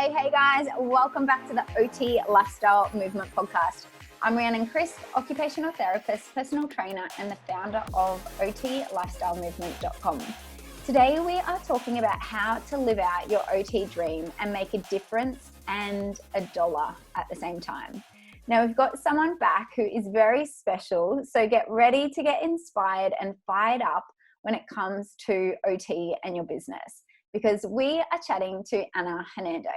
Hey guys, welcome back to the OT Lifestyle Movement Podcast. I'm Rhiannon Crisp, occupational therapist, personal trainer, and the founder of OTLifestyleMovement.com. Today we are talking about how to live out your OT dream and make a difference and a dollar at the same time. Now we've got someone back who is very special, so get ready to get inspired and fired up when it comes to OT and your business, because we are chatting to Ana Hernando.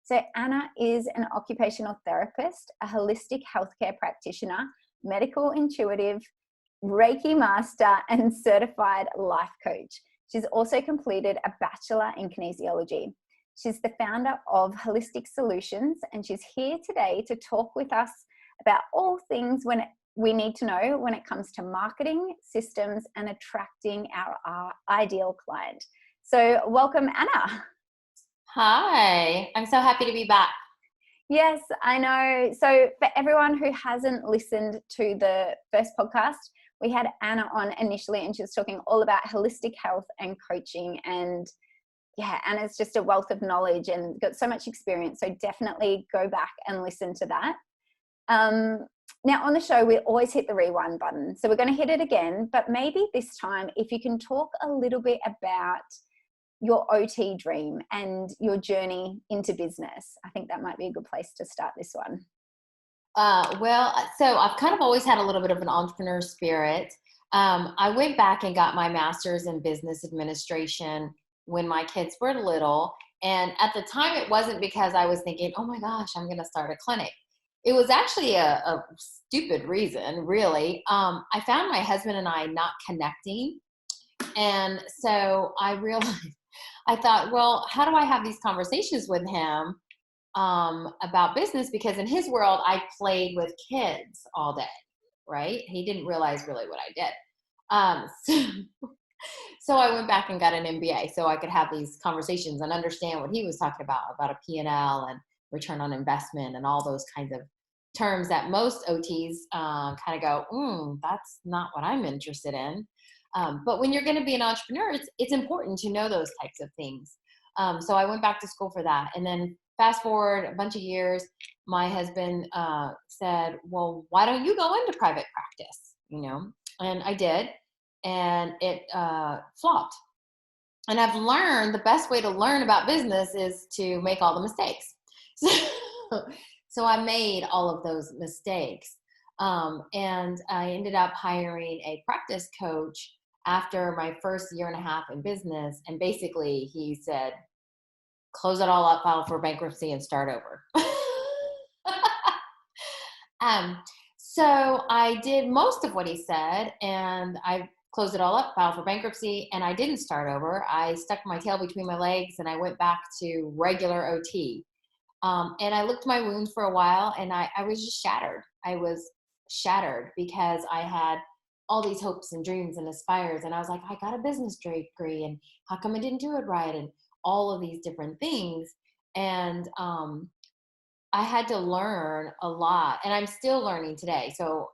So Ana is an occupational therapist, a holistic healthcare practitioner, medical intuitive, Reiki master, and certified life coach. She's also completed a bachelor in kinesiology. She's the founder of Holistic Solutions, and she's here today to talk with us about all things we need to know when it comes to marketing, systems, and attracting our ideal client. So welcome, Ana. Hi, I'm so happy to be back. Yes, I know. So for everyone who hasn't listened to the first podcast, we had Ana on initially, and she was talking all about holistic health and coaching. And yeah, Ana's just a wealth of knowledge and got so much experience. So definitely go back and listen to that. Now on the show, we always hit the rewind button. So we're going to hit it again, but maybe this time, if you can talk a little bit about your OT dream and your journey into business. I think that might be a good place to start this one. So I've kind of always had a little bit of an entrepreneur spirit. I went back and got my master's in business administration when my kids were little. And at the time, it wasn't because I was thinking, oh my gosh, I'm going to start a clinic. It was actually a stupid reason, really. I found my husband and I not connecting. And so I thought, well, how do I have these conversations with him about business? Because in his world, I played with kids all day, right? He didn't realize really what I did. So I went back and got an MBA so I could have these conversations and understand what he was talking about a P&L and return on investment and all those kinds of terms that most OTs kind of go, that's not what I'm interested in. But when you're going to be an entrepreneur, it's important to know those types of things. So I went back to school for that. And then fast forward a bunch of years, my husband said, well, why don't you go into private practice? And I did. And it flopped. And I've learned the best way to learn about business is to make all the mistakes. So I made all of those mistakes. And I ended up hiring a practice coach after my first year and a half in business. And basically he said, close it all up, file for bankruptcy, and start over. So I did most of what he said, and I closed it all up, filed for bankruptcy, and I didn't start over. I stuck my tail between my legs and I went back to regular OT. And I licked my wounds for a while, and I was just shattered. I was shattered because I had all these hopes and dreams and aspires. And I was like, I got a business degree, and how come I didn't do it right? And all of these different things. And I had to learn a lot, and I'm still learning today. So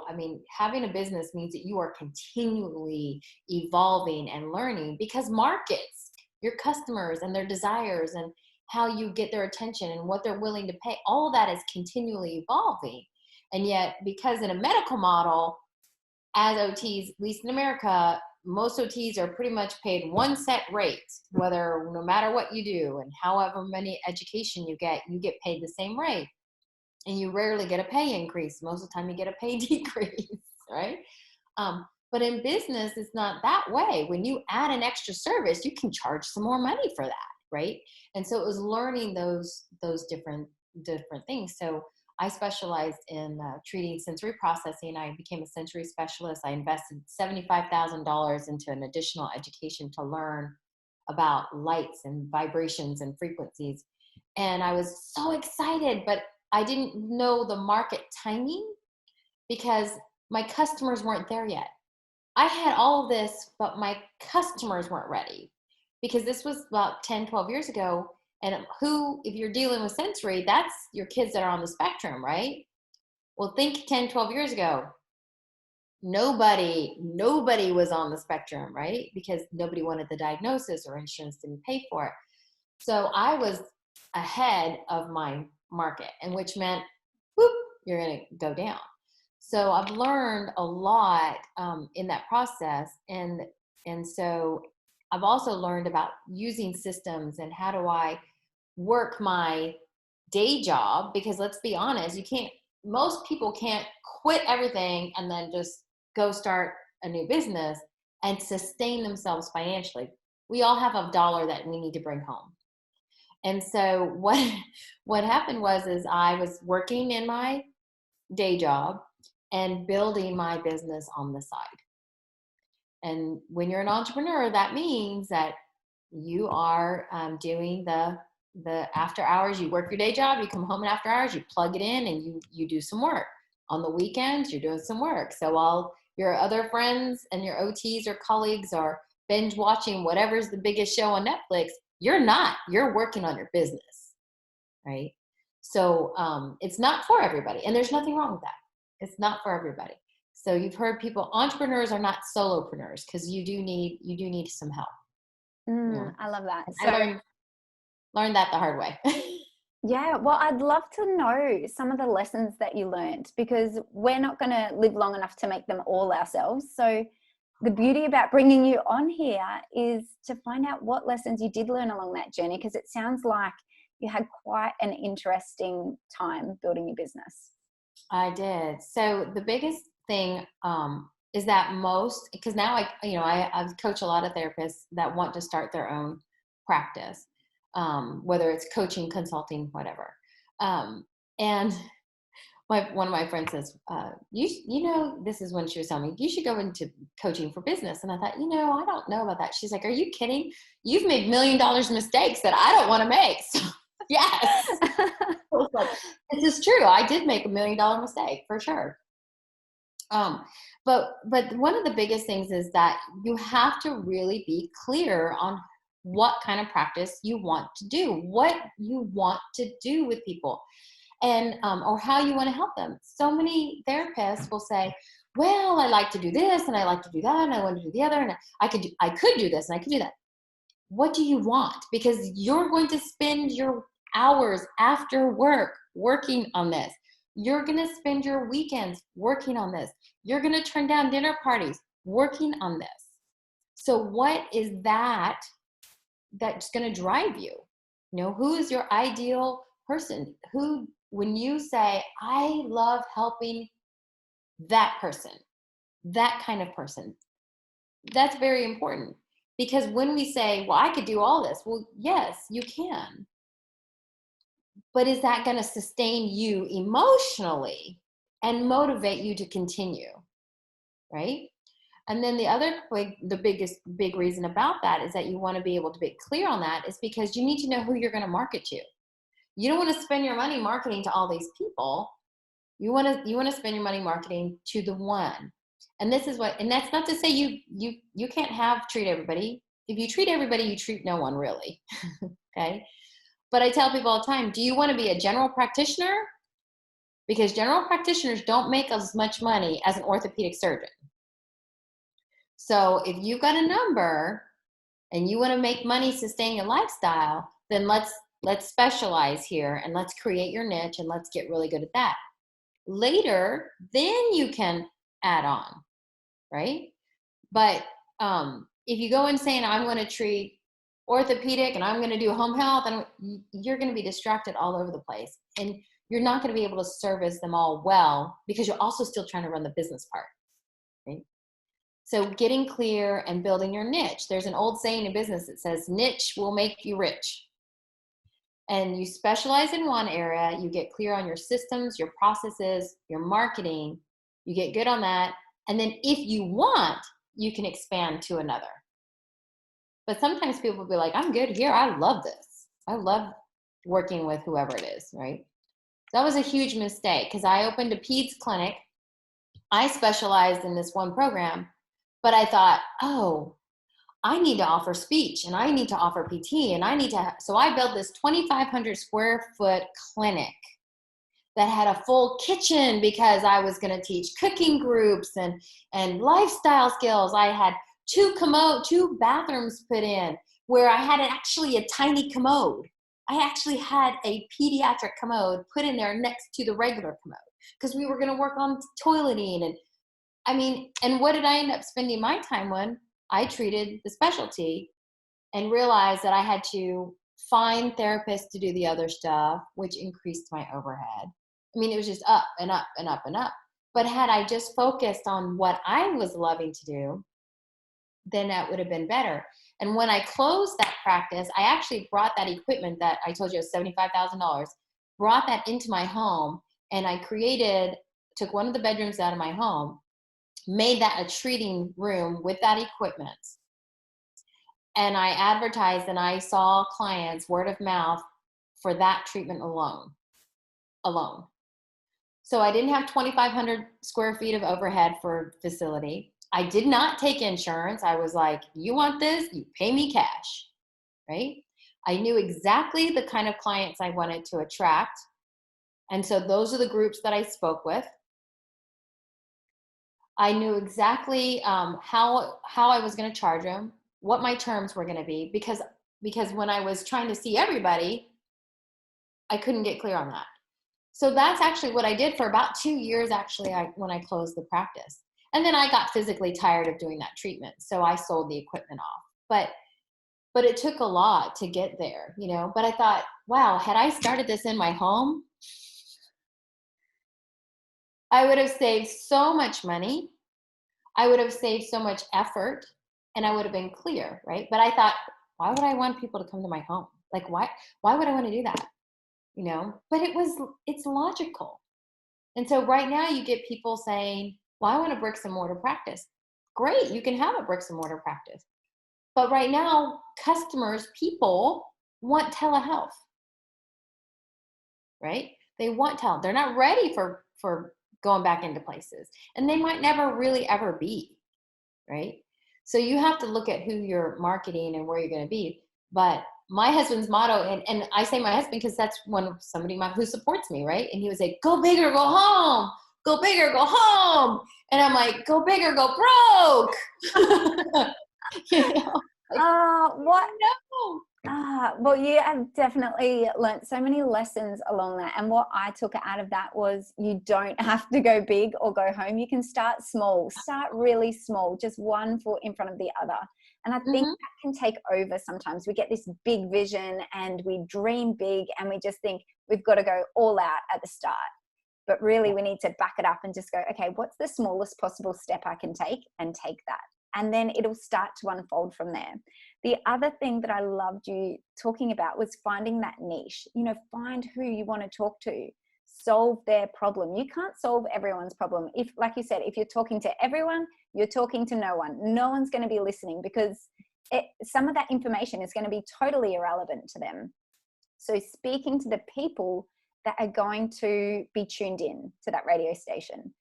I mean, having a business means that you are continually evolving and learning, because markets, your customers and their desires and how you get their attention and what they're willing to pay, all of that is continually evolving. And yet, because in a medical model, as OTs, at least in America, most OTs are pretty much paid one set rate, no matter what you do and however many education you get paid the same rate. And you rarely get a pay increase. Most of the time you get a pay decrease, right? But in business, it's not that way. When you add an extra service, you can charge some more money for that, right? And so it was learning those different things. So I specialized in treating sensory processing. I became a sensory specialist. I invested $75,000 into an additional education to learn about lights and vibrations and frequencies. And I was so excited, but I didn't know the market timing because my customers weren't there yet. I had all of this, but my customers weren't ready, because this was about 10, 12 years ago. And if you're dealing with sensory, that's your kids that are on the spectrum, right? Well, think 10, 12 years ago. Nobody was on the spectrum, right? Because nobody wanted the diagnosis or insurance didn't pay for it. So I was ahead of my market, and which meant, whoop, you're going to go down. So I've learned a lot in that process. And so I've also learned about using systems and how do I work my day job, because let's be honest, most people can't quit everything and then just go start a new business and sustain themselves financially. We all have a dollar that we need to bring home. And so what happened is I was working in my day job and building my business on the side. And when you're an entrepreneur, that means that you are doing the after hours. You work your day job, you come home and after hours, you plug it in and you do some work. On the weekends, you're doing some work. So while your other friends and your OTs or colleagues are binge watching whatever's the biggest show on Netflix, you're working on your business, right? So it's not for everybody, and there's nothing wrong with that. It's not for everybody. So you've heard entrepreneurs are not solopreneurs, because you do need some help. I love that. So I learned that the hard way. Yeah, well, I'd love to know some of the lessons that you learned, because we're not going to live long enough to make them all ourselves. So the beauty about bringing you on here is to find out what lessons you did learn along that journey, because it sounds like you had quite an interesting time building your business. I did. So the biggest thing is that because now I coach a lot of therapists that want to start their own practice, whether it's coaching, consulting, whatever. And one of my friends says, this is when she was telling me, you should go into coaching for business. And I thought, I don't know about that. She's like, are you kidding? You've made $1 million mistakes that I don't want to make. So, yes. I was like, this is true. I did make $1 million mistake for sure. But one of the biggest things is that you have to really be clear on what kind of practice you want to do, what you want to do with people, and or how you want to help them. So many therapists will say, well, I like to do this and I like to do that and I want to do the other, and I could do this and I could do that. What do you want? Because you're going to spend your hours after work working on this. You're going to spend your weekends working on this. You're going to turn down dinner parties working on this. So what is that's going to drive you? Who is your ideal person? Who, when you say, I love helping that person, that kind of person, that's very important. Because when we say, well, I could do all this, well, yes, you can. But is that going to sustain you emotionally and motivate you to continue, right? And then the biggest reason about that is that you want to be able to be clear on that, is because you need to know who you're going to market to. You don't want to spend your money marketing to all these people. You want to spend your money marketing to the one. And this is and that's not to say you can't treat everybody. If you treat everybody, you treat no one, really. Okay. But I tell people all the time, do you want to be a general practitioner? Because general practitioners don't make as much money as an orthopedic surgeon. So if you've got a number and you want to make money, sustain your lifestyle, then let's specialize here and let's create your niche and let's get really good at that. Later, then you can add on, right? But if you go in saying, I'm going to treat orthopedic and I'm going to do home health, and you're going to be distracted all over the place, and you're not going to be able to service them all well, because you're also still trying to run the business part, right? So getting clear and building your niche. There's an old saying in business that says, niche will make you rich. And you specialize in one area, you get clear on your systems, your processes, your marketing, you get good on that. And then if you want, you can expand to another. But sometimes people will be like, I'm good here. I love this. I love working with whoever it is, right? That was a huge mistake, because I opened a peds clinic. I specialized in this one program, but I thought, oh, I need to offer speech and I need to offer PT and so I built this 2,500 square foot clinic that had a full kitchen, because I was going to teach cooking groups and lifestyle skills. I had two bathrooms put in where I had actually a tiny commode. I actually had a pediatric commode put in there next to the regular commode because we were going to work on toileting. And what did I end up spending my time on? I treated the specialty and realized that I had to find therapists to do the other stuff, which increased my overhead. I mean, it was just up and up and up and up. But had I just focused on what I was loving to do, then that would have been better. And when I closed that practice, I actually brought that equipment that I told you was $75,000, brought that into my home, and I took one of the bedrooms out of my home, made that a treating room with that equipment. And I advertised and I saw clients word of mouth for that treatment alone. So I didn't have 2,500 square feet of overhead for facility. I did not take insurance. I was like, you want this? You pay me cash, right? I knew exactly the kind of clients I wanted to attract. And so those are the groups that I spoke with. I knew exactly how I was going to charge them, what my terms were going to be, because when I was trying to see everybody, I couldn't get clear on that. So that's actually what I did for about 2 years, actually, when I closed the practice. And then I got physically tired of doing that treatment, so I sold the equipment off. But it took a lot to get there, you know. But I thought, wow, had I started this in my home, I would have saved so much money. I would have saved so much effort, and I would have been clear, right? But I thought, why would I want people to come to my home? Like, why would I want to do that? You know, but it's logical. And so right now you get people saying, well, I want a bricks and mortar practice. Great, you can have a bricks and mortar practice. But right now, people want telehealth, right? They want telehealth. They're not ready for going back into places. And they might never really ever be, right? So you have to look at who you're marketing and where you're going to be. But my husband's motto, and I say my husband because that's somebody who supports me, right? And he would say, go big or go home, go big or go home. And I'm like, go big or go broke. You know? What? No. Well, you have definitely learned so many lessons along that. And what I took out of that was you don't have to go big or go home. You can start small, start really small, just one foot in front of the other. And I think that can take over sometimes. We get this big vision and we dream big and we just think we've got to go all out at the start. But really we need to back it up and just go, okay, what's the smallest possible step I can take, and take that. And then it'll start to unfold from there. The other thing that I loved you talking about was finding that niche. You know, find who you want to talk to, solve their problem. You can't solve everyone's problem. If, like you said, if you're talking to everyone, you're talking to no one. No one's going to be listening because some of that information is going to be totally irrelevant to them. So speaking to the people that are going to be tuned in to that radio station,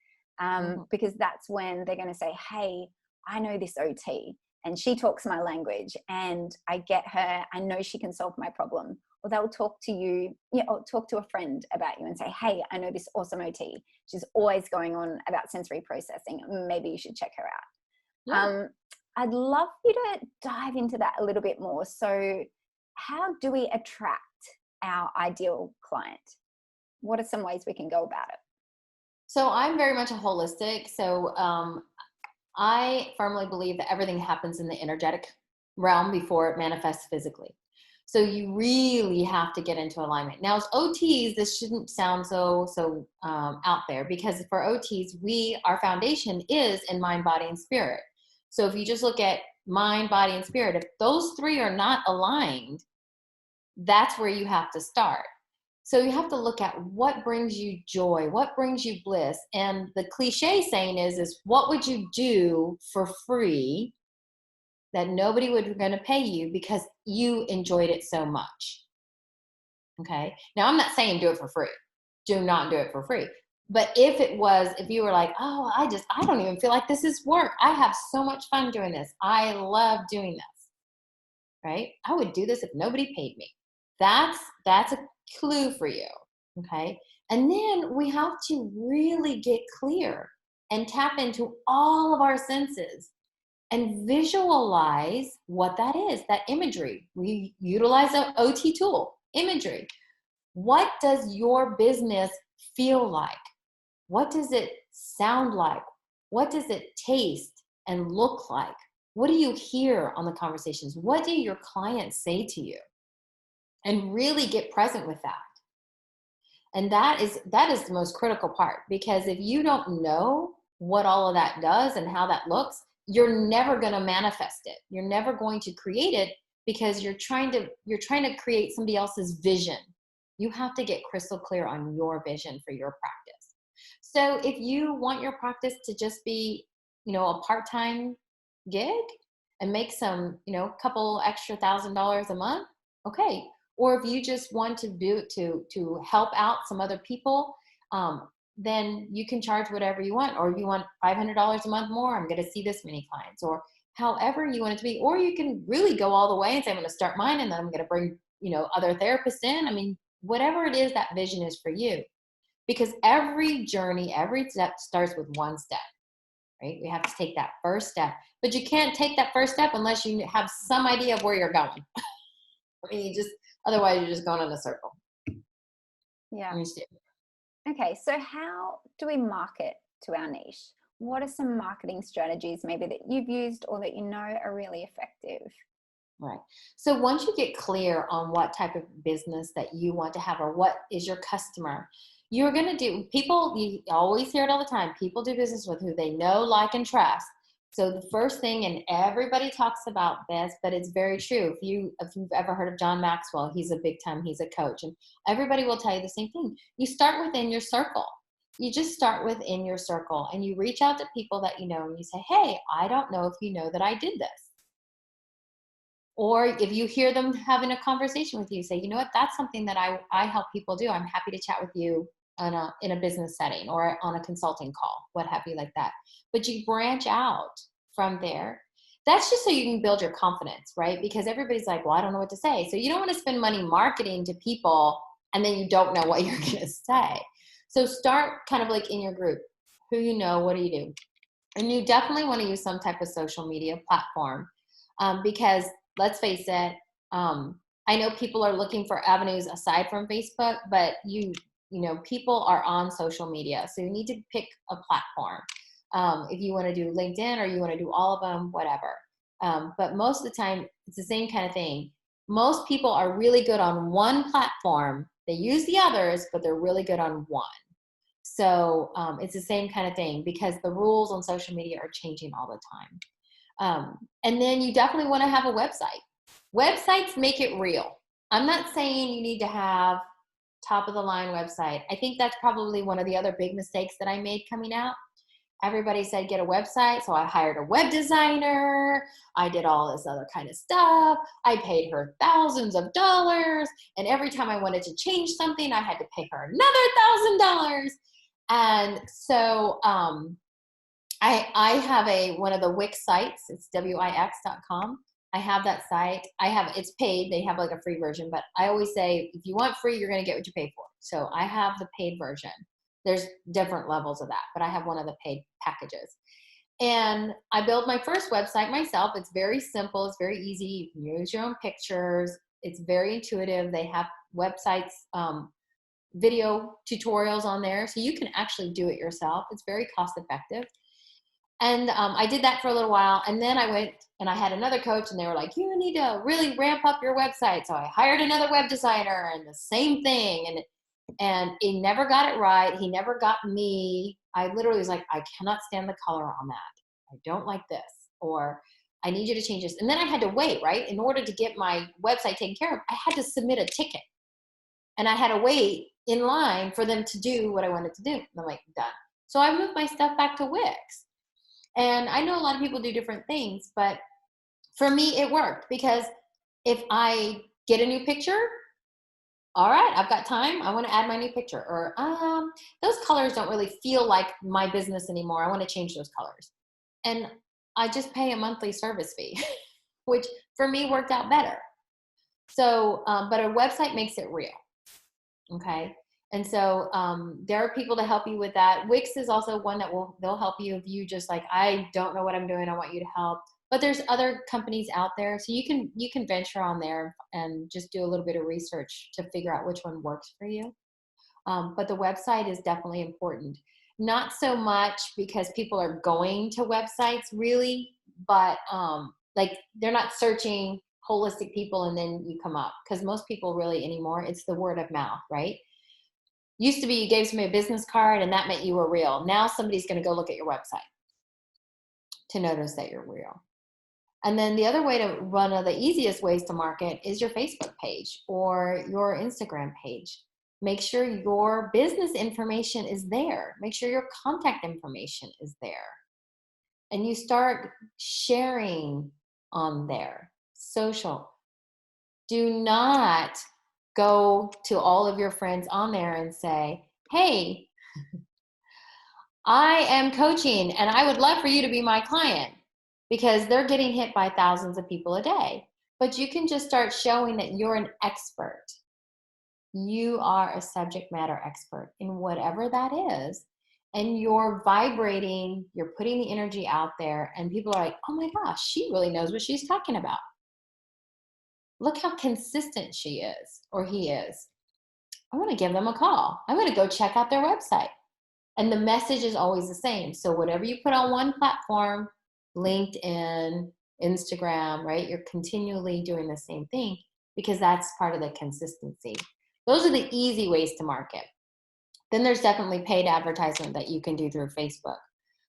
because that's when they're going to say, hey, I know this OT and she talks my language and I get her, I know she can solve my problem. Or they'll talk to you, or talk to a friend about you and say, hey, I know this awesome OT. She's always going on about sensory processing. Maybe you should check her out. Yeah. I'd love you to dive into that a little bit more. So how do we attract our ideal client? What are some ways we can go about it? So I'm very much a holistic. So I firmly believe that everything happens in the energetic realm before it manifests physically. So you really have to get into alignment. Now, as OTs, this shouldn't sound so out there, because for OTs, our foundation is in mind, body, and spirit. So if you just look at mind, body, and spirit, if those three are not aligned, that's where you have to start. So you have to look at what brings you joy, what brings you bliss. And the cliche saying is what would you do for free that nobody would going to pay you because you enjoyed it so much? Okay. Now, I'm not saying do it for free. Do not do it for free. But if you were like, oh, I don't even feel like this is work. I have so much fun doing this. I love doing this. Right? I would do this if nobody paid me. That's a clue for you. Okay. And then we have to really get clear and tap into all of our senses and visualize what that is, that imagery. We utilize an OT tool. imagery. What does your business feel like? What does it sound like? What does it taste and look like? What do you hear on the conversations? What do your clients say to you? And really get present with that. And that is the most critical part, because if you don't know what all of that does and how that looks, you're never going to manifest it. You're never going to create it, because you're trying to create somebody else's vision. You have to get crystal clear on your vision for your practice. So if you want your practice to just be, a part-time gig and make some, couple extra $1,000 a month, okay. Or if you just want to do it to help out some other people, then you can charge whatever you want. Or if you want $500 a month more, I'm going to see this many clients, or however you want it to be. Or you can really go all the way and say, I'm going to start mine, and then I'm going to bring, other therapists in. I mean, whatever it is that vision is for you, because every journey, every step starts with one step, right? We have to take that first step, but you can't take that first step unless you have some idea of where you're going. I mean, otherwise you're just going in a circle. Yeah. Okay. So how do we market to our niche? What are some marketing strategies maybe that you've used or that are really effective? Right. So once you get clear on what type of business that you want to have, or what is your customer, you're going to do, people, you always hear it all the time, people do business with who they know, like, and trust. So the first thing, and everybody talks about this, but it's very true. If you've ever heard of John Maxwell, he's a coach, and everybody will tell you the same thing. You start within your circle. You just start within your circle, and you reach out to people that you know, and you say, hey, I don't know if you know that I did this. Or if you hear them having a conversation with you, say, you know what, that's something that I help people do. I'm happy to chat with you in a business setting or on a consulting call, what have you, like that. But you branch out from there. That's just so you can build your confidence, right? Because everybody's like, well, I don't know what to say. So you don't want to spend money marketing to people and then you don't know what you're going to say. So start kind of like in your group, who you know, what do you do? And you definitely want to use some type of social media platform, because let's face it, I know people are looking for avenues aside from Facebook, but people are on social media. So you need to pick a platform. If you want to do LinkedIn or you want to do all of them, whatever. But most of the time, it's the same kind of thing. Most people are really good on one platform. They use the others, but they're really good on one. So it's the same kind of thing, because the rules on social media are changing all the time. And then you definitely want to have a website. Websites make it real. I'm not saying you need to have top of the line website. I think that's probably one of the other big mistakes that I made coming out. Everybody said, get a website. So I hired a web designer. I did all this other kind of stuff. I paid her thousands of dollars. And every time I wanted to change something, I had to pay her another $1,000. And so, I have one of the Wix sites. It's Wix.com. I have that site. It's paid. They have like a free version, but I always say, if you want free, you're going to get what you pay for. So I have the paid version. There's different levels of that, but I have one of the paid packages. And I built my first website myself. It's very simple. It's very easy. You can use your own pictures. It's very intuitive. They have websites, video tutorials on there. So you can actually do it yourself. It's very cost effective. And I did that for a little while. And then I went and I had another coach, and they were like, you need to really ramp up your website. So I hired another web designer, and the same thing. And he never got it right. He never got me. I literally was like, I cannot stand the color on that. I don't like this. Or I need you to change this. And then I had to wait, right? In order to get my website taken care of, I had to submit a ticket. And I had to wait in line for them to do what I wanted to do. And I'm like, done. So I moved my stuff back to Wix. And I know a lot of people do different things, but for me, it worked, because if I get a new picture, all right, I've got time. I want to add my new picture. Or those colors don't really feel like my business anymore. I want to change those colors. And I just pay a monthly service fee, which for me worked out better. So, but a website makes it real. Okay. And so there are people to help you with that. Wix is also one that they'll help you if you just like, I don't know what I'm doing. I want you to help. But there's other companies out there, so you can venture on there and just do a little bit of research to figure out which one works for you. But the website is definitely important. Not so much because people are going to websites really, but like they're not searching holistic people and then you come up, because most people really anymore, it's the word of mouth, right? Used to be you gave somebody a business card and that meant you were real. Now somebody's going to go look at your website to notice that you're real. And then the other way to one of the easiest ways to market is your Facebook page or your Instagram page. Make sure your business information is there. Make sure your contact information is there. And you start sharing on there. Social. Do not go to all of your friends on there and say, hey, I am coaching and I would love for you to be my client, because they're getting hit by thousands of people a day. But you can just start showing that you're an expert. You are a subject matter expert in whatever that is. And you're vibrating, you're putting the energy out there, and people are like, oh my gosh, she really knows what she's talking about. Look how consistent she is or he is. I'm going to give them a call. I'm going to go check out their website. And the message is always the same. So whatever you put on one platform, LinkedIn, Instagram, right? You're continually doing the same thing, because that's part of the consistency. Those are the easy ways to market. Then there's definitely paid advertisement that you can do through Facebook.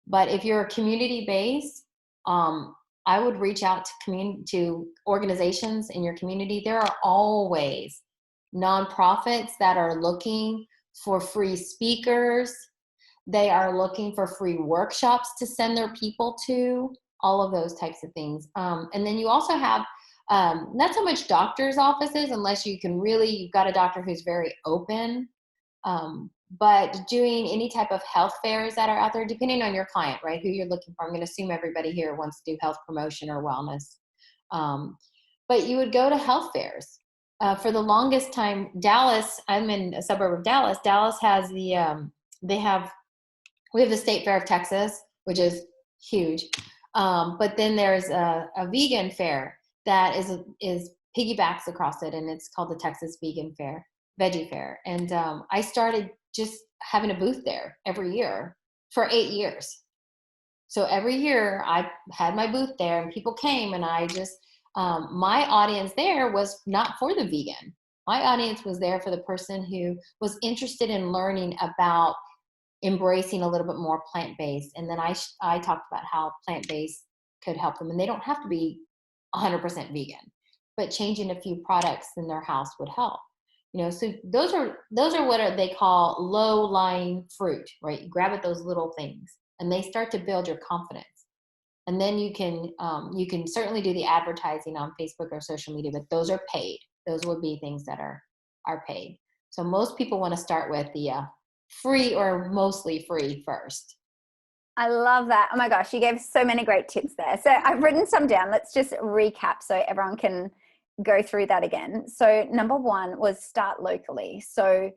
But if you're community-based, I would reach out to organizations in your community. There are always nonprofits that are looking for free speakers. They are looking for free workshops to send their people to, all of those types of things. And then you also have not so much doctor's offices, unless you've got a doctor who's very open, but doing any type of health fairs that are out there, depending on your client, right? Who you're looking for. I'm going to assume everybody here wants to do health promotion or wellness. But you would go to health fairs. For the longest time, Dallas, I'm in a suburb of Dallas. Dallas has we have the State Fair of Texas, which is huge. But then there's a vegan fair that is piggybacks across it, and it's called the Texas Veggie Fair. And I started just having a booth there every year for 8 years. So every year I had my booth there, and people came, and I just my audience there was not for the vegan. My audience was there for the person who was interested in learning about embracing a little bit more plant-based. And then I talked about how plant-based could help them, and they don't have to be 100% vegan, but changing a few products in their house would help. So those are what they call low-lying fruit, right? You grab at those little things, and they start to build your confidence. And then you can certainly do the advertising on Facebook or social media, but those are paid. Those would be things that are paid. So most people want to start with the free or mostly free first. I love that. Oh my gosh, you gave so many great tips there. So I've written some down. Let's just recap so everyone can go through that again. So number one was start locally. So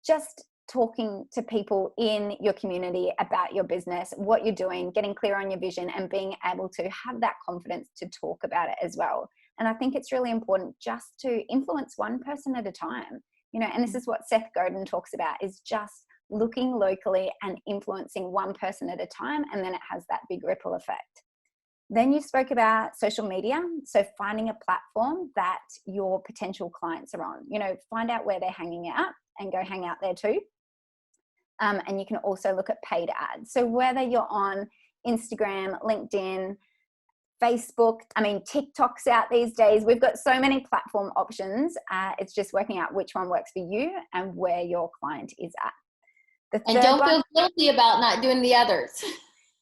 just talking to people in your community about your business, what you're doing, getting clear on your vision, and being able to have that confidence to talk about it as well. And I think it's really important just to influence one person at a time, and this is what Seth Godin talks about, is just looking locally and influencing one person at a time, and then it has that big ripple effect. Then you spoke about social media. So finding a platform that your potential clients are on, find out where they're hanging out and go hang out there too. And you can also look at paid ads. So whether you're on Instagram, LinkedIn, Facebook, TikTok's out these days. We've got so many platform options. It's just working out which one works for you and where your client is at. And don't feel guilty about not doing the others.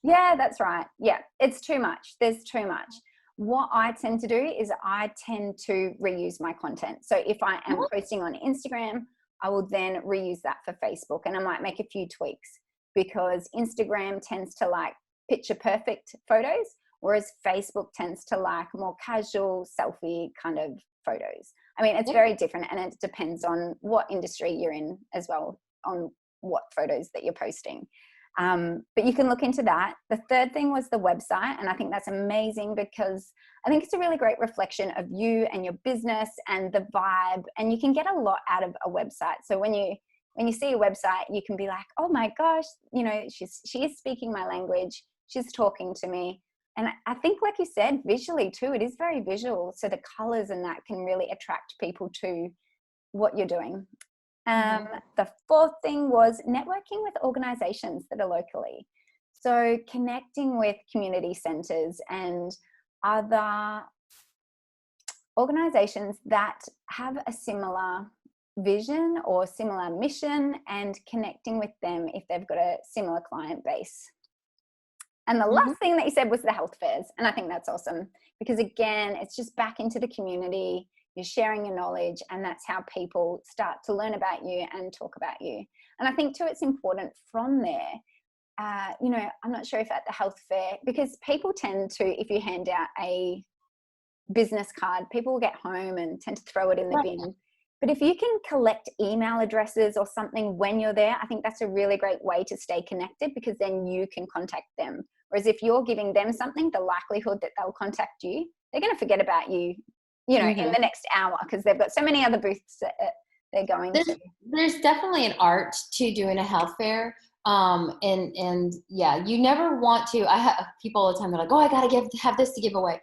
Yeah, that's right. Yeah, it's too much. There's too much. What I tend to do is I tend to reuse my content. So if I am posting on Instagram, I will then reuse that for Facebook, and I might make a few tweaks, because Instagram tends to like picture perfect photos, whereas Facebook tends to like more casual selfie kind of photos. It's very different, and it depends on what industry you're in as well, on what photos that you're posting. But you can look into that. The third thing was the website. And I think that's amazing because I think it's a really great reflection of you and your business and the vibe. And you can get a lot out of a website. So when you see a website, you can be like, oh my gosh, you know, she is speaking my language. She's talking to me. And I think, like you said, visually too, it is very visual. So the colors and that can really attract people to what you're doing. The fourth thing was networking with organizations that are locally. So connecting with community centers and other organizations that have a similar vision or similar mission, and connecting with them if they've got a similar client base. And the last thing that you said was the health fairs. And I think that's awesome because, again, it's just back into the community. You're sharing your knowledge, and that's how people start to learn about you and talk about you. And I think too, it's important from there. You know, I'm not sure if at the health fair, because people tend to, if you hand out a business card, people will get home and tend to throw it in the bin. But if you can collect email addresses or something when you're there, I think that's a really great way to stay connected, because then you can contact them. Whereas if you're giving them something, the likelihood that they'll contact you, they're going to forget about you, you know, in the next hour, because they've got so many other booths that they're going to. There's definitely an art to doing a health fair. And yeah, you never want to, I have people all the time, they're like, oh, I got to have this to give away.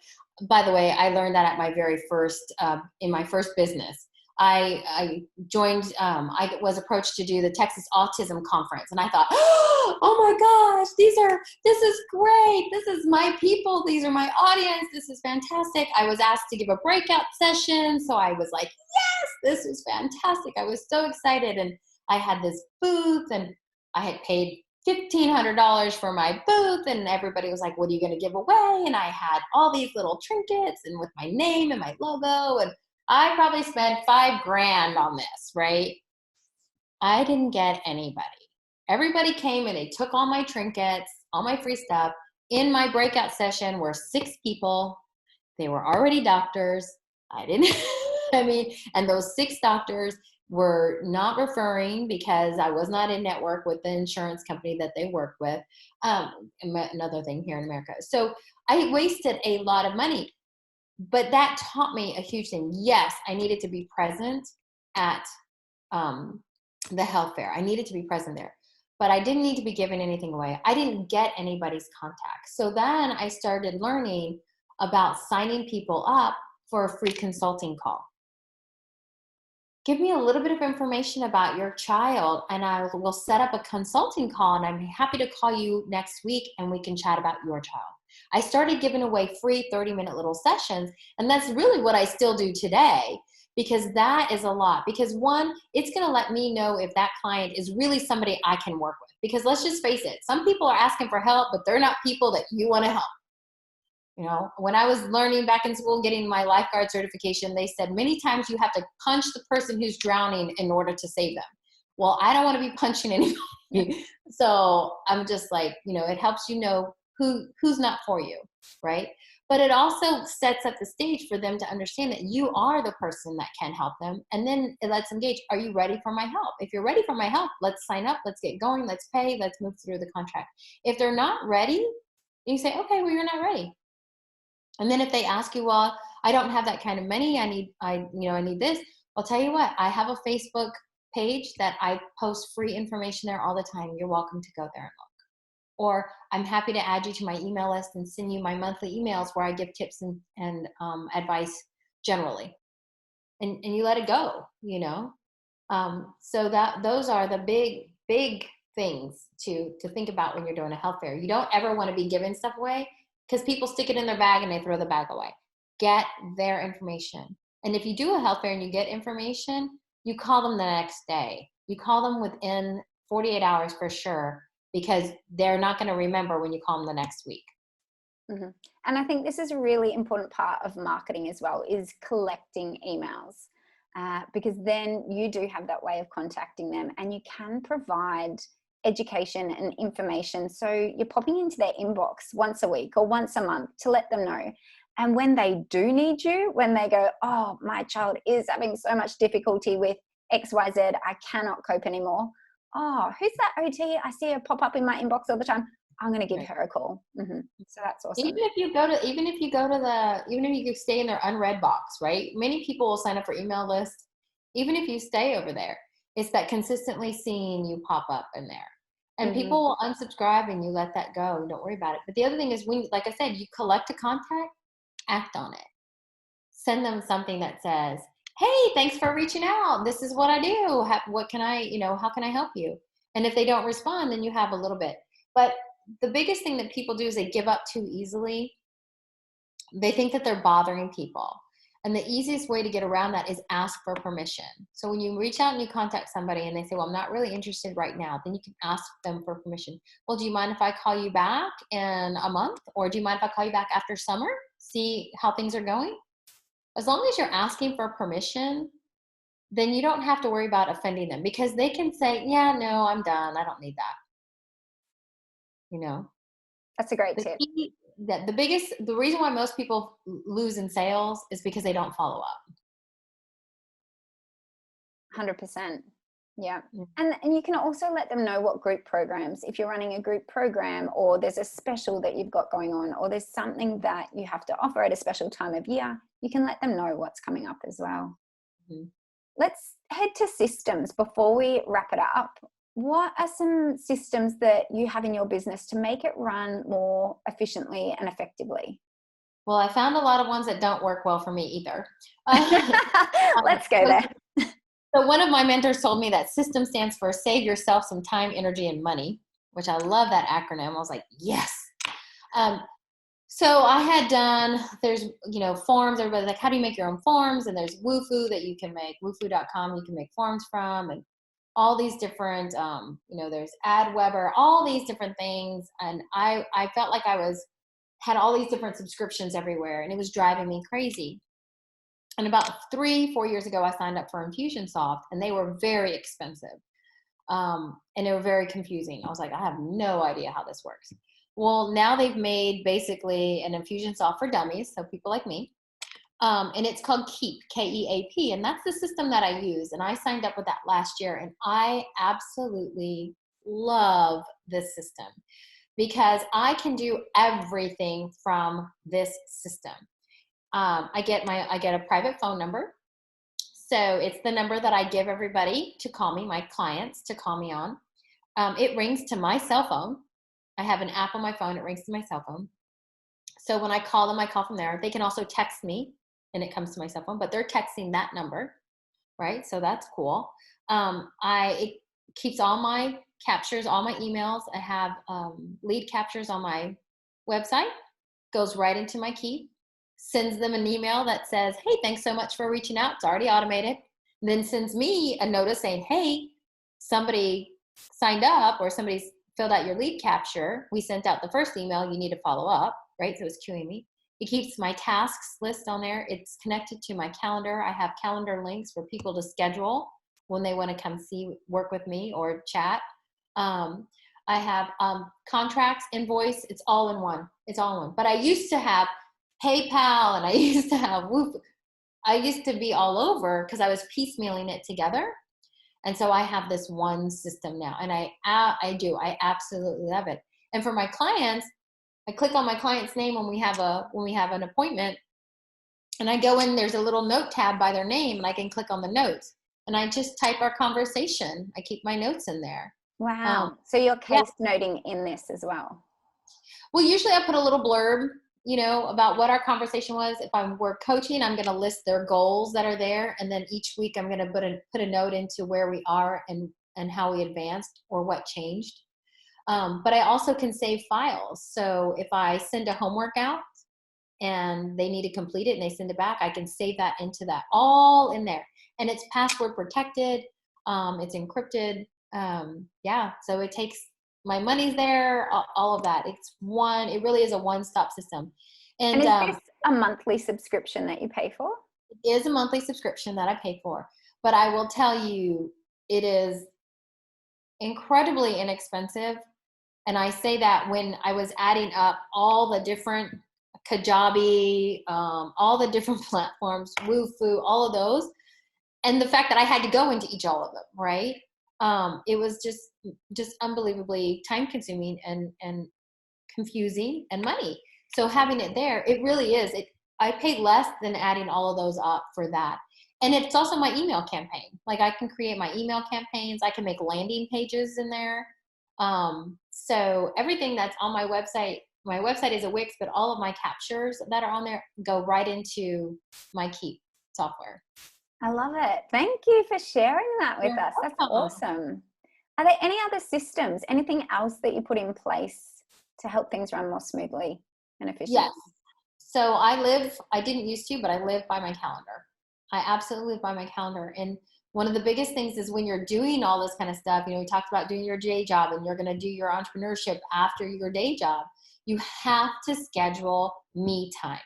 By the way, I learned that at my very first, in my first business. I joined, I was approached to do the Texas Autism Conference, and I thought, oh my gosh, this is great. This is my people. These are my audience. This is fantastic. I was asked to give a breakout session. So I was like, yes, this is fantastic. I was so excited. And I had this booth, and I had paid $1,500 for my booth, and everybody was like, what are you going to give away? And I had all these little trinkets and with my name and my logo, and I probably spent $5,000 on this, right? I didn't get anybody. Everybody came and they took all my trinkets, all my free stuff. In my breakout session were 6 people. They were already doctors. And those 6 doctors were not referring because I was not in network with the insurance company that they work with. Another thing here in America. So I wasted a lot of money. But that taught me a huge thing. Yes, I needed to be present at the health fair. I needed to be present there. But I didn't need to be giving anything away. I didn't get anybody's contact. So then I started learning about signing people up for a free consulting call. Give me a little bit of information about your child, and I will set up a consulting call, and I'm happy to call you next week, and we can chat about your child. I started giving away free 30-minute little sessions, and that's really what I still do today, because that is a lot. Because one, it's going to let me know if that client is really somebody I can work with. Because let's just face it, some people are asking for help, but they're not people that you want to help. You know, when I was learning back in school, getting my lifeguard certification, they said many times you have to punch the person who's drowning in order to save them. Well, I don't want to be punching anybody. So I'm just like, you know, it helps you know who's not for you, right? But it also sets up the stage for them to understand that you are the person that can help them. And then it lets them gauge, are you ready for my help? If you're ready for my help, let's sign up, let's get going, let's pay, let's move through the contract. If they're not ready, you say, okay, well, you're not ready. And then if they ask you, well, I don't have that kind of money, I need this. I'll tell you what, I have a Facebook page that I post free information there all the time. You're welcome to go there and look. Or I'm happy to add you to my email list and send you my monthly emails where I give tips and advice generally. And you let it go, you know? So those are the big things to think about when you're doing a health fair. You don't ever want to be giving stuff away, because people stick it in their bag and they throw the bag away. Get their information. And if you do a health fair and you get information, you call them the next day. You call them within 48 hours for sure, because they're not going to remember when you call them the next week. Mm-hmm. And I think this is a really important part of marketing as well, is collecting emails, because then you do have that way of contacting them, and you can provide education and information. So you're popping into their inbox once a week or once a month to let them know. And when they do need you, when they go, oh, my child is having so much difficulty with XYZ, I cannot cope anymore. oh, who's that OT? I see her pop up in my inbox all the time. I'm going to give Right. her a call. So that's awesome. Even if you stay in their unread box, right? Many people will sign up for email lists. Even if you stay over there, it's that consistently seeing you pop up in there. And people will unsubscribe and you let that go. You don't worry about it. But the other thing is, when, like I said, you collect a contact, act on it. Send them something that says, hey, thanks for reaching out. This is what I do. How can I help you? And if they don't respond, then you have a little bit. But the biggest thing that people do is they give up too easily. They think that they're bothering people. And the easiest way to get around that is ask for permission. So when you reach out and you contact somebody and they say, well, I'm not really interested right now, then you can ask them for permission. Well, do you mind if I call you back in a month? Or do you mind if I call you back after summer? See how things are going? As long as you're asking for permission, then you don't have to worry about offending them, because they can say, yeah, no, I'm done. I don't need that. That's a great tip. The reason why most people lose in sales is because they don't follow up. 100%. Yeah. And you can also let them know what group programs, if you're running a group program, or there's a special that you've got going on, or there's something that you have to offer at a special time of year, you can let them know what's coming up as well. Let's head to systems before we wrap it up. What are some systems that you have in your business to make it run more efficiently and effectively? Well, I found a lot of ones that don't work well for me either. Let's go there. So one of my mentors told me that system stands for save yourself some time, energy, and money, which I love that acronym. I was like, yes. So I had done, there's, forms. Everybody's like, how do you make your own forms? And there's Woofu that you can make, woofu.com, you can make forms from, and all these different, there's AdWeber, all these different things. And I felt like had all these different subscriptions everywhere, and it was driving me crazy. And about 3-4 years ago, I signed up for Infusionsoft, and they were very expensive. And they were very confusing. I was like, I have no idea how this works. Well, now they've made basically an Infusionsoft for dummies, so people like me. And it's called Keep, K-E-A-P. And that's the system that I use. And I signed up with that last year, and I absolutely love this system because I can do everything from this system. I get a private phone number. So it's the number that I give everybody to call me, my clients to call me on. It rings to my cell phone. I have an app on my phone. It rings to my cell phone. So when I call them, I call from there. They can also text me and it comes to my cell phone, but they're texting that number, right? So that's cool. It keeps all my captures, all my emails. I have lead captures on my website, goes right into my Keep. Sends them an email that says, hey, thanks so much for reaching out. It's already automated. And then sends me a notice saying, hey, somebody signed up or somebody's filled out your lead capture. We sent out the first email. You need to follow up, right? So it's queuing me. It keeps my tasks list on there. It's connected to my calendar. I have calendar links for people to schedule when they want to come work with me or chat. I have contracts, invoice. It's all in one. It's all in one. But I used to have PayPal and I used to have Woof. I used to be all over because I was piecemealing it together. And so I have this one system now, and I absolutely love it. And for my clients, I click on my client's name when we have an appointment, and I go in, there's a little note tab by their name, and I can click on the notes and I just type our conversation. I keep my notes in there. Wow. So you're case noting in this as well? Well, usually I put a little blurb, about what our conversation was. If we're coaching, I'm going to list their goals that are there. And then each week I'm going to put a note into where we are and how we advanced or what changed. But I also can save files. So if I send a homework out and they need to complete it and they send it back, I can save that into that, all in there. And it's password protected. It's encrypted. So it takes, my money's there, all of that. It really is a one-stop system. And is this a monthly subscription that you pay for? It is a monthly subscription that I pay for, but I will tell you, it is incredibly inexpensive. And I say that when I was adding up all the different Kajabi, all the different platforms, Woofu, all of those, and the fact that I had to go into all of them, right? It was just unbelievably time consuming and confusing and money. So having it there, it really is. I pay less than adding all of those up for that. And it's also my email campaign. Like I can create my email campaigns. I can make landing pages in there. So everything that's on my website is a Wix, but all of my captures that are on there go right into my Keep software. I love it. Thank you for sharing that with You're us. That's welcome. awesome. Are there any other systems, anything else that you put in place to help things run more smoothly and efficiently? Yes. So I didn't used to, but I live by my calendar. I absolutely live by my calendar. And one of the biggest things is when you're doing all this kind of stuff, we talked about doing your day job and you're going to do your entrepreneurship after your day job. You have to schedule me time.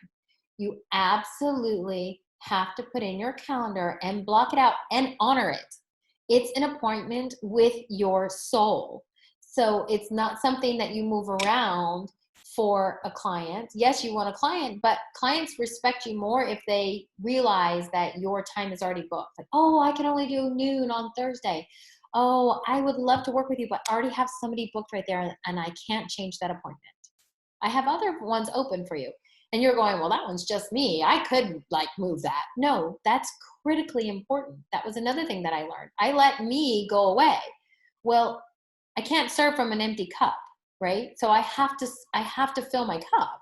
You absolutely have to put in your calendar and block it out and honor it. It's an appointment with your soul. So it's not something that you move around for a client. Yes, you want a client, but clients respect you more if they realize that your time is already booked. Like, oh, I can only do noon on Thursday. Oh, I would love to work with you, but I already have somebody booked right there and I can't change that appointment. I have other ones open for you. And you're going, well, that one's just me. I could move that. No, that's critically important. That was another thing that I learned. I let me go away. Well, I can't serve from an empty cup, right? So I have to fill my cup.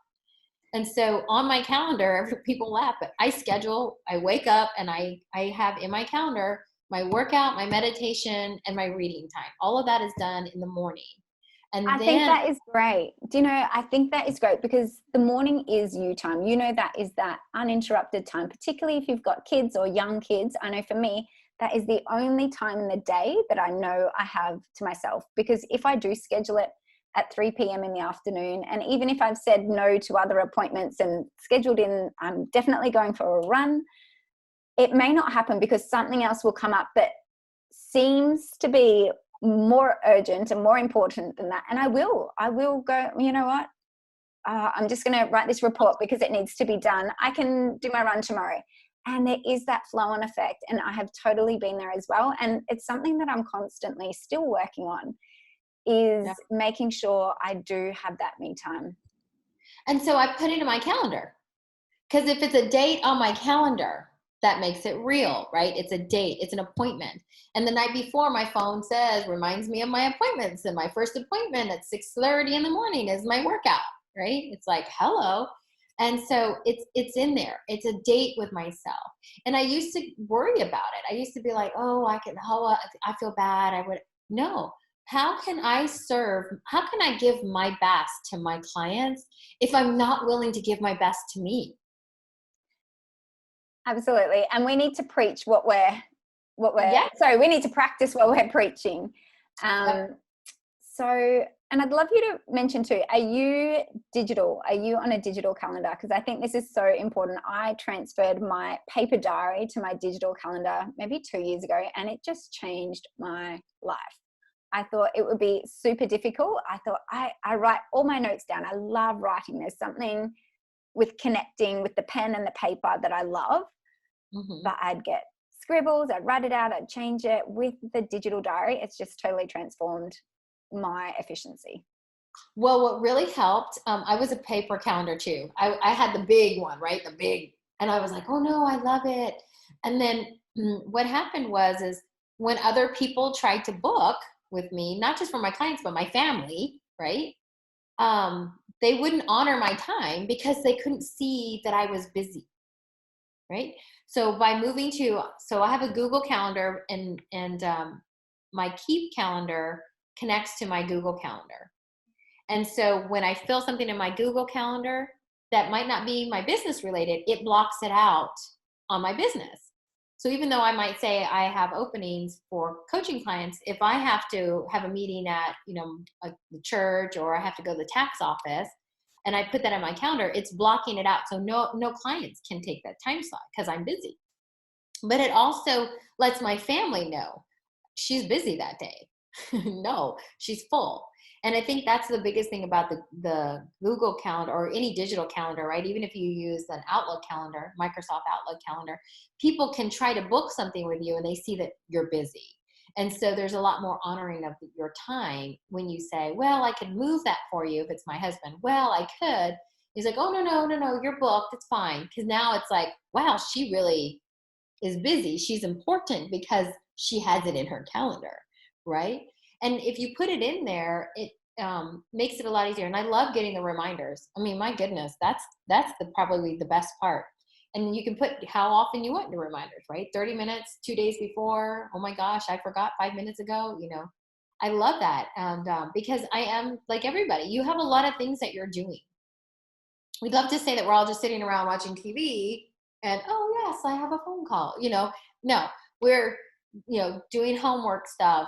And so on my calendar, people laugh, but I wake up and I have in my calendar my workout, my meditation, and my reading time. All of that is done in the morning. And I think that is great. I think that is great because the morning is you time. That is that uninterrupted time, particularly if you've got kids or young kids. I know for me, that is the only time in the day that I know I have to myself, because if I do schedule it at 3 p.m. in the afternoon, and even if I've said no to other appointments and scheduled in, I'm definitely going for a run, it may not happen because something else will come up that seems to be more urgent and more important than that. And I will go, you know what? I'm just going to write this report because it needs to be done. I can do my run tomorrow. And there is that flow on effect. And I have totally been there as well. And it's something that I'm constantly still working on, is making sure I do have that me time. And so I put it in my calendar, because if it's a date on my calendar, that makes it real, right? It's a date, it's an appointment. And the night before, my phone reminds me of my appointments. And my first appointment at 6:30 in the morning is my workout, right? It's like, hello. And so it's in there. It's a date with myself. And I used to worry about it. I used to be like, oh, I feel bad. No. How can I give my best to my clients if I'm not willing to give my best to me? Absolutely. And we need to preach Yeah. so we need to practice what we're preaching. So, and I'd love you to mention too, are you digital? Are you on a digital calendar? Because I think this is so important. I transferred my paper diary to my digital calendar maybe 2 years ago, and it just changed my life. I thought it would be super difficult. I thought I write all my notes down. I love writing. There's something with connecting with the pen and the paper that I love. Mm-hmm. But I'd get scribbles, I'd write it out, I'd change it. With the digital diary, it's just totally transformed my efficiency. Well, what really helped, I was a paper calendar too. I had the big one, right? And I was like, oh no, I love it. And then what happened is when other people tried to book with me, not just for my clients, but my family, right? They wouldn't honor my time because they couldn't see that I was busy, right? So by moving so I have a Google Calendar, and my Keep calendar connects to my Google Calendar. And so when I fill something in my Google Calendar that might not be my business related, it blocks it out on my business. So even though I might say I have openings for coaching clients, if I have to have a meeting at, the church, or I have to go to the tax office, and I put that on my calendar, it's blocking it out. So no clients can take that time slot because I'm busy. But it also lets my family know she's busy that day. No, she's full. And I think that's the biggest thing about the Google Calendar or any digital calendar, right? Even if you use an Outlook calendar, Microsoft Outlook calendar, people can try to book something with you and they see that you're busy. And so there's a lot more honoring of your time when you say, well, I can move that for you if it's my husband. Well, I could. He's like, oh, no, you're booked. It's fine. Because now it's like, wow, she really is busy. She's important because she has it in her calendar, right? And if you put it in there, it makes it a lot easier. And I love getting the reminders. I mean, my goodness, that's probably the best part. And you can put how often you want your reminders, right? 30 minutes, 2 days before. Oh my gosh, I forgot 5 minutes ago. I love that. And because I am like everybody, you have a lot of things that you're doing. We'd love to say that we're all just sitting around watching TV and, oh yes, I have a phone call. No, we're, doing homework stuff,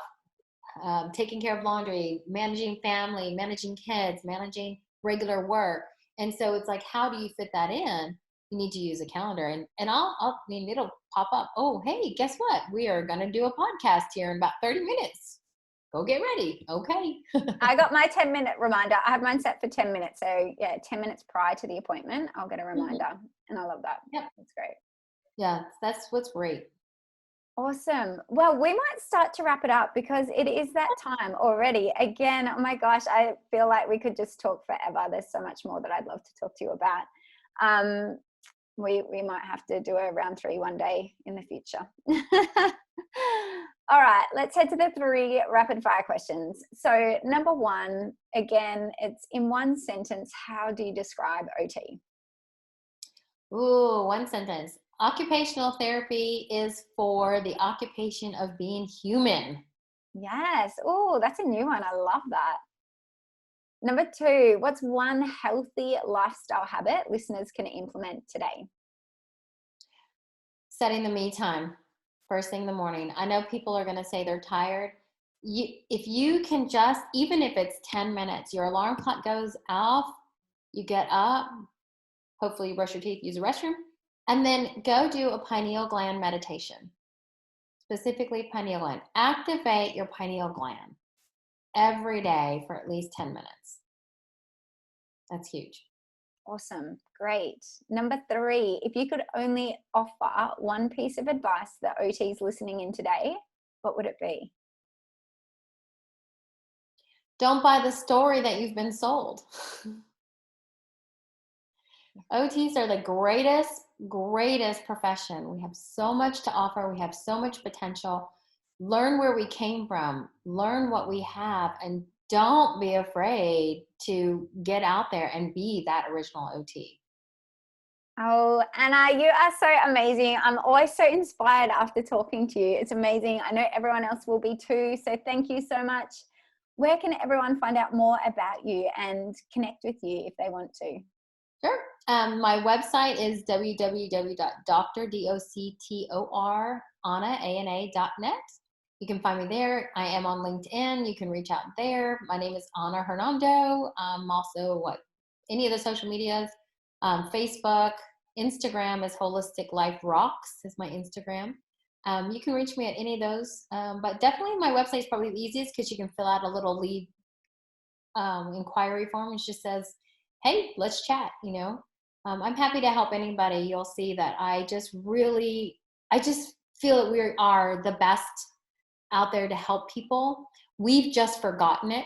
taking care of laundry, managing family, managing kids, managing regular work. And so it's like, how do you fit that in? You need to use a calendar, and it'll pop up. Oh, hey, guess what? We are going to do a podcast here in about 30 minutes. Go get ready. Okay. I got my 10-minute reminder. I have mine set for 10 minutes. So yeah, 10 minutes prior to the appointment, I'll get a reminder. Mm-hmm. And I love that. Yep. That's great. Yeah, that's what's great. Awesome. Well, we might start to wrap it up because it is that time already. Again, oh my gosh, I feel like we could just talk forever. There's so much more that I'd love to talk to you about. We might have to do a round 3 one day in the future. All right, let's head to the 3 rapid fire questions. So number 1, again, it's in one sentence. How do you describe OT? Ooh, one sentence. Occupational therapy is for the occupation of being human. Yes. Oh, that's a new one. I love that. Number 2, what's one healthy lifestyle habit listeners can implement today? Setting the me time first thing in the morning. I know people are going to say they're tired. If you can just, even if it's 10 minutes, your alarm clock goes off, you get up, hopefully you brush your teeth, use the restroom, and then go do a pineal gland meditation. Specifically pineal gland. Activate your pineal gland every day for at least 10 minutes. That's huge. Awesome. Great. Number 3, if you could only offer one piece of advice that OTs listening in today, what would it be? Don't buy the story that you've been sold. OTs are the greatest profession. We have so much to offer. We have so much potential. Learn where we came from. Learn what we have, and don't be afraid to get out there and be that original OT. Oh, Anna, you are so amazing. I'm always so inspired after talking to you. It's amazing. I know everyone else will be too. So thank you so much. Where can everyone find out more about you and connect with you if they want to? Sure. My website is www.drDoctorAna.net. You can find me there. I am on LinkedIn. You can reach out there. My name is Ana Hernando. I'm also any of the social medias, Facebook, Instagram is Holistic Life Rocks is my Instagram. You can reach me at any of those, but definitely my website is probably the easiest because you can fill out a little lead inquiry form. It just says, hey, let's chat, I'm happy to help anybody. You'll see that I just feel that we are the best out there to help people. We've just forgotten it.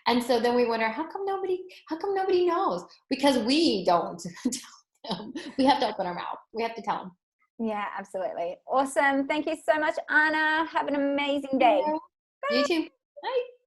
And so then we wonder, how come nobody knows? Because we don't tell them. We have to open our mouth. We have to tell them. Yeah, absolutely. Awesome. Thank you so much, Anna. Have an amazing day. You too. Bye.